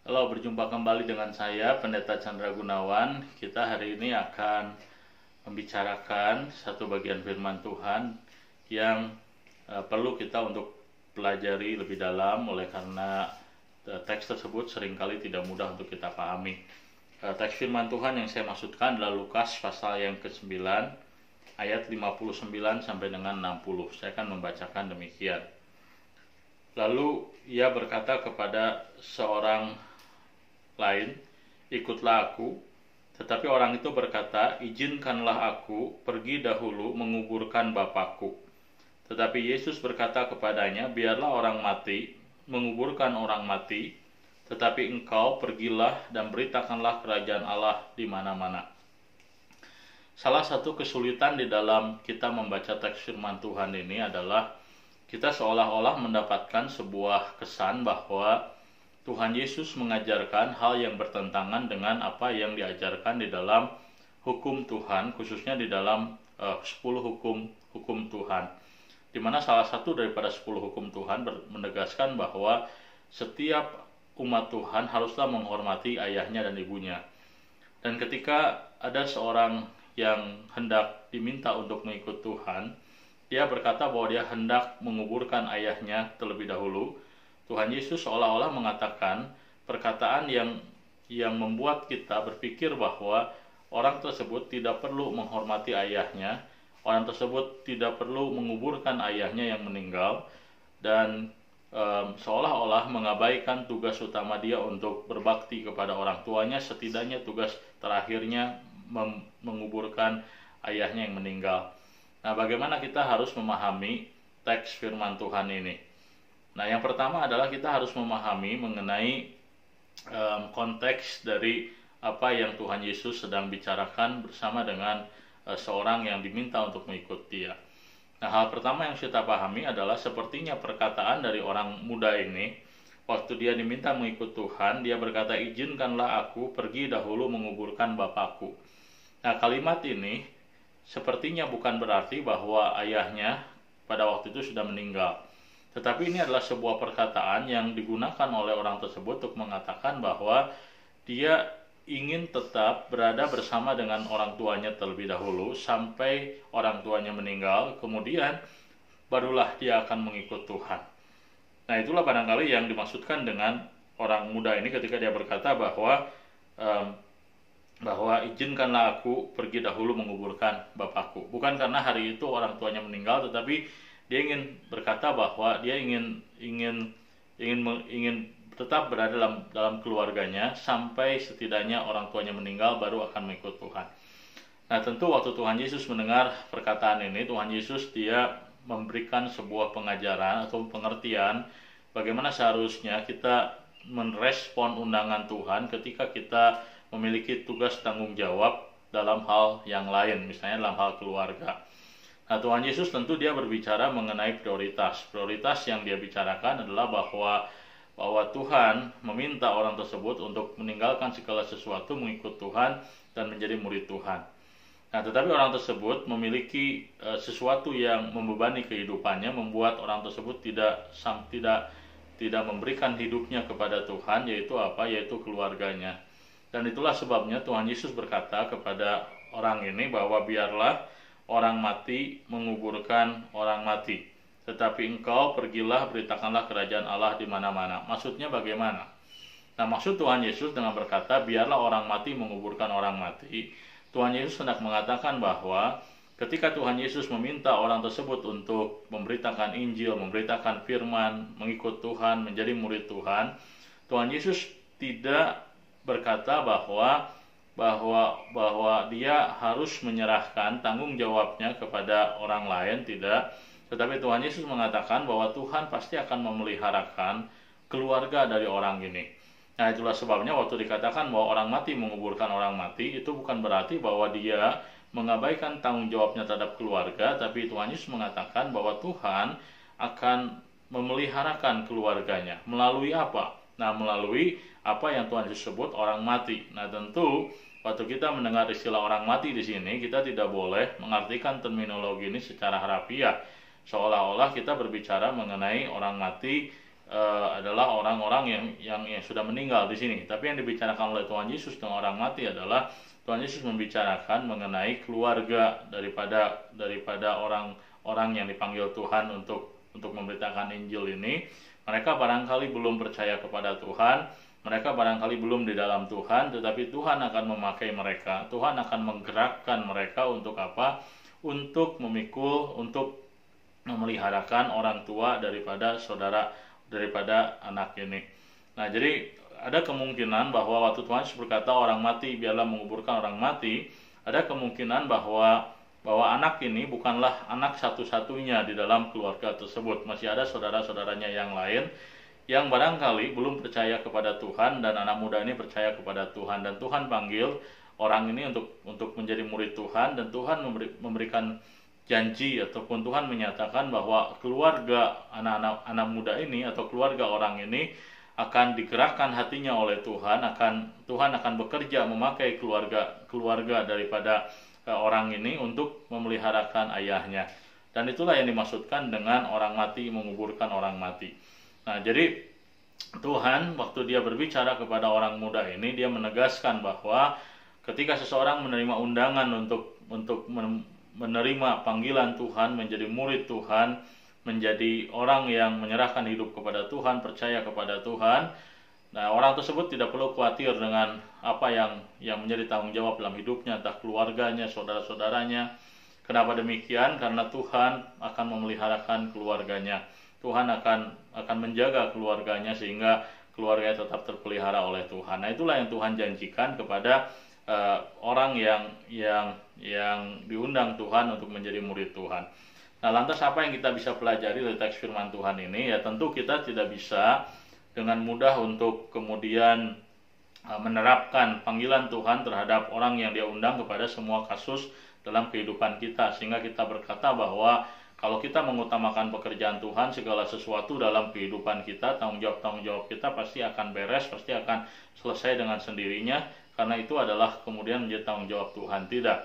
Halo, berjumpa kembali dengan saya, Pendeta Chandra Gunawan. Kita hari ini akan membicarakan satu bagian firman Tuhan yang perlu kita untuk pelajari lebih dalam, oleh karena teks tersebut seringkali tidak mudah untuk kita pahami. Teks firman Tuhan yang saya maksudkan adalah Lukas pasal yang ke-9, ayat 59 sampai dengan 60. Saya akan membacakan demikian. Lalu ia berkata kepada seorang lain, "Ikutlah aku." Tetapi orang itu berkata, "Izinkanlah aku pergi dahulu menguburkan bapakku." Tetapi Yesus berkata kepadanya, "Biarlah orang mati menguburkan orang mati, tetapi engkau pergilah dan beritakanlah kerajaan Allah di mana-mana." Salah satu kesulitan di dalam kita membaca teks firman Tuhan ini adalah kita seolah-olah mendapatkan sebuah kesan bahwa Tuhan Yesus mengajarkan hal yang bertentangan dengan apa yang diajarkan di dalam hukum Tuhan, khususnya di dalam 10 hukum Tuhan. Di mana salah satu daripada 10 hukum Tuhan menegaskan bahwa setiap umat Tuhan haruslah menghormati ayahnya dan ibunya. Dan ketika ada seorang yang hendak diminta untuk mengikut Tuhan, dia berkata bahwa dia hendak menguburkan ayahnya terlebih dahulu. Tuhan Yesus seolah-olah mengatakan perkataan yang membuat kita berpikir bahwa orang tersebut tidak perlu menghormati ayahnya, orang tersebut tidak perlu menguburkan ayahnya yang meninggal, dan seolah-olah mengabaikan tugas utama dia untuk berbakti kepada orang tuanya, setidaknya tugas terakhirnya menguburkan ayahnya yang meninggal. Nah, bagaimana kita harus memahami teks firman Tuhan ini? Nah, yang pertama adalah kita harus memahami mengenai konteks dari apa yang Tuhan Yesus sedang bicarakan bersama dengan seorang yang diminta untuk mengikut dia. Nah, hal pertama yang kita pahami adalah sepertinya perkataan dari orang muda ini, waktu dia diminta mengikut Tuhan, dia berkata, "Izinkanlah aku pergi dahulu menguburkan bapakku." Nah, kalimat ini sepertinya bukan berarti bahwa ayahnya pada waktu itu sudah meninggal. Tetapi ini adalah sebuah perkataan yang digunakan oleh orang tersebut untuk mengatakan bahwa dia ingin tetap berada bersama dengan orang tuanya terlebih dahulu sampai orang tuanya meninggal, kemudian barulah dia akan mengikut Tuhan. Nah, itulah barangkali yang dimaksudkan dengan orang muda ini ketika dia berkata bahwa izinkanlah aku pergi dahulu menguburkan bapakku. Bukan karena hari itu orang tuanya meninggal, tetapi dia ingin berkata bahwa dia ingin tetap berada dalam keluarganya sampai setidaknya orang tuanya meninggal, baru akan mengikut Tuhan. Nah, tentu waktu Tuhan Yesus mendengar perkataan ini, Tuhan Yesus dia memberikan sebuah pengajaran atau pengertian bagaimana seharusnya kita merespon undangan Tuhan ketika kita memiliki tugas tanggung jawab dalam hal yang lain, misalnya dalam hal keluarga. Nah, Tuhan Yesus tentu dia berbicara mengenai prioritas. Prioritas yang dia bicarakan adalah bahwa Tuhan meminta orang tersebut untuk meninggalkan segala sesuatu, mengikut Tuhan dan menjadi murid Tuhan. Nah, tetapi orang tersebut memiliki sesuatu yang membebani kehidupannya, membuat orang tersebut tidak memberikan hidupnya kepada Tuhan, yaitu apa? Yaitu keluarganya. Dan itulah sebabnya Tuhan Yesus berkata kepada orang ini bahwa biarlah orang mati menguburkan orang mati, tetapi engkau pergilah beritakanlah kerajaan Allah di mana-mana. Maksudnya bagaimana? Nah, maksud Tuhan Yesus dengan berkata biarlah orang mati menguburkan orang mati, Tuhan Yesus hendak mengatakan bahwa ketika Tuhan Yesus meminta orang tersebut untuk memberitakan Injil, memberitakan firman, mengikut Tuhan, menjadi murid Tuhan, Tuhan Yesus tidak berkata bahwa dia harus menyerahkan tanggung jawabnya kepada orang lain, tidak. Tetapi Tuhan Yesus mengatakan bahwa Tuhan pasti akan memeliharakan keluarga dari orang ini. Nah, itulah sebabnya waktu dikatakan bahwa orang mati menguburkan orang mati, itu bukan berarti bahwa dia mengabaikan tanggung jawabnya terhadap keluarga, tapi Tuhan Yesus mengatakan bahwa Tuhan akan memeliharakan keluarganya. Melalui apa? Nah, melalui apa yang Tuhan Yesus sebut orang mati. Nah, tentu waktu kita mendengar istilah orang mati di sini, kita tidak boleh mengartikan terminologi ini secara harafiah, seolah-olah kita berbicara mengenai orang mati adalah orang-orang orang yang sudah meninggal di sini. Tapi yang dibicarakan oleh Tuhan Yesus dengan orang mati adalah Tuhan Yesus membicarakan mengenai keluarga daripada orang-orang yang dipanggil Tuhan untuk memberitakan Injil ini. Mereka barangkali belum percaya kepada Tuhan, mereka barangkali belum di dalam Tuhan, tetapi Tuhan akan memakai mereka. Tuhan akan menggerakkan mereka untuk apa? Untuk memikul, untuk memeliharakan orang tua daripada anak ini. Nah, jadi ada kemungkinan bahwa waktu Tuhan Yesus berkata orang mati biarlah menguburkan orang mati, ada kemungkinan bahwa anak ini bukanlah anak satu-satunya di dalam keluarga tersebut. Masih ada saudara-saudaranya yang lain yang barangkali belum percaya kepada Tuhan, dan anak muda ini percaya kepada Tuhan, dan Tuhan panggil orang ini untuk menjadi murid Tuhan, dan Tuhan memberikan janji ataupun Tuhan menyatakan bahwa keluarga anak muda ini atau keluarga orang ini akan digerakkan hatinya oleh Tuhan, Tuhan akan bekerja memakai keluarga daripada orang ini untuk memeliharakan ayahnya. Dan itulah yang dimaksudkan dengan orang mati menguburkan orang mati. Nah, jadi Tuhan waktu dia berbicara kepada orang muda ini, dia menegaskan bahwa ketika seseorang menerima undangan untuk menerima panggilan Tuhan, menjadi murid Tuhan, menjadi orang yang menyerahkan hidup kepada Tuhan, percaya kepada Tuhan, nah orang tersebut tidak perlu khawatir dengan apa yang menjadi tanggung jawab dalam hidupnya, entah keluarganya, saudara-saudaranya. Kenapa demikian? Karena Tuhan akan memeliharakan keluarganya. Tuhan akan menjaga keluarganya sehingga keluarganya tetap terpelihara oleh Tuhan. Nah, itulah yang Tuhan janjikan kepada orang yang diundang Tuhan untuk menjadi murid Tuhan. Nah, lantas apa yang kita bisa pelajari dari teks firman Tuhan ini? Ya, tentu kita tidak bisa dengan mudah untuk kemudian menerapkan panggilan Tuhan terhadap orang yang dia undang kepada semua kasus dalam kehidupan kita, sehingga kita berkata bahwa kalau kita mengutamakan pekerjaan Tuhan, segala sesuatu dalam kehidupan kita, tanggung jawab kita pasti akan beres, pasti akan selesai dengan sendirinya, karena itu adalah kemudian menjadi tanggung jawab Tuhan. Tidak.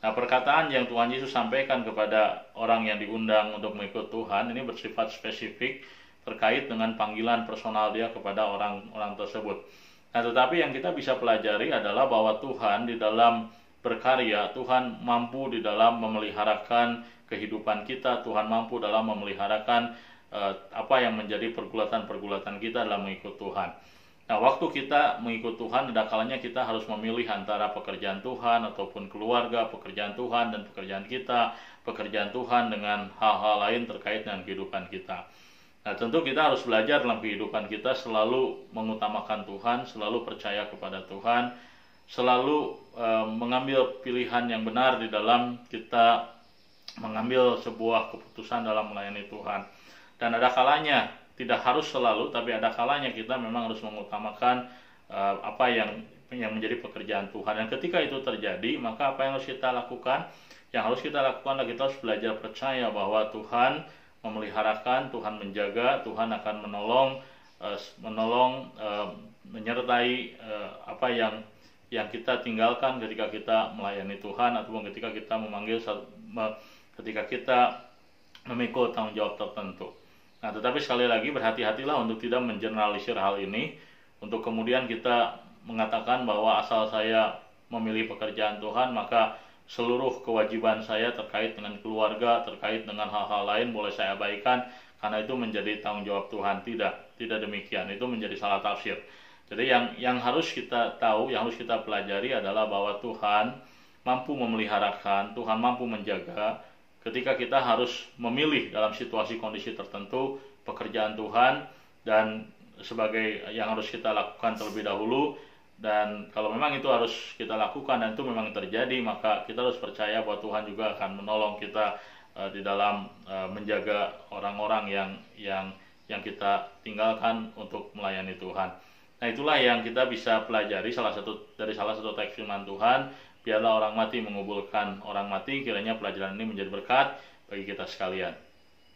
Nah, perkataan yang Tuhan Yesus sampaikan kepada orang yang diundang untuk mengikut Tuhan ini bersifat spesifik terkait dengan panggilan personal dia kepada orang tersebut. Nah, tetapi yang kita bisa pelajari adalah bahwa Tuhan di dalam berkarya, Tuhan mampu di dalam memeliharakan kehidupan kita, Tuhan mampu dalam memeliharakan apa yang menjadi pergulatan-pergulatan kita dalam mengikut Tuhan. Nah, waktu kita mengikut Tuhan, ada kalanya kita harus memilih antara pekerjaan Tuhan ataupun keluarga, pekerjaan Tuhan dan pekerjaan kita, pekerjaan Tuhan dengan hal-hal lain terkait dengan kehidupan kita. Nah, tentu kita harus belajar dalam kehidupan kita selalu mengutamakan Tuhan, selalu percaya kepada Tuhan, selalu mengambil pilihan yang benar di dalam kita mengambil sebuah keputusan dalam melayani Tuhan. Dan ada kalanya, tidak harus selalu, tapi ada kalanya kita memang harus mengutamakan apa yang menjadi pekerjaan Tuhan. Dan ketika itu terjadi, maka apa yang harus kita lakukan? Yang harus kita lakukan adalah kita harus belajar percaya bahwa Tuhan memeliharakan, Tuhan menjaga, Tuhan akan menolong, menyertai apa yang kita tinggalkan ketika kita melayani Tuhan, ataupun ketika kita ketika kita memikul tanggung jawab tertentu. Nah, tetapi sekali lagi berhati-hatilah untuk tidak mengeneralisir hal ini, untuk kemudian kita mengatakan bahwa asal saya memilih pekerjaan Tuhan, maka seluruh kewajiban saya terkait dengan keluarga, terkait dengan hal-hal lain boleh saya abaikan, karena itu menjadi tanggung jawab Tuhan. Tidak demikian, itu menjadi salah tafsir. Jadi yang harus kita tahu, yang harus kita pelajari adalah bahwa Tuhan mampu memeliharakan, Tuhan mampu menjaga, ketika kita harus memilih dalam situasi kondisi tertentu pekerjaan Tuhan, dan sebagai yang harus kita lakukan terlebih dahulu. Dan kalau memang itu harus kita lakukan dan itu memang terjadi, maka kita harus percaya bahwa Tuhan juga akan menolong kita di dalam menjaga orang-orang yang kita tinggalkan untuk melayani Tuhan. Nah, itulah yang kita bisa pelajari dari salah satu teks firman Tuhan. Biarlah orang mati menguburkan orang mati. Kiranya pelajaran ini menjadi berkat bagi kita sekalian.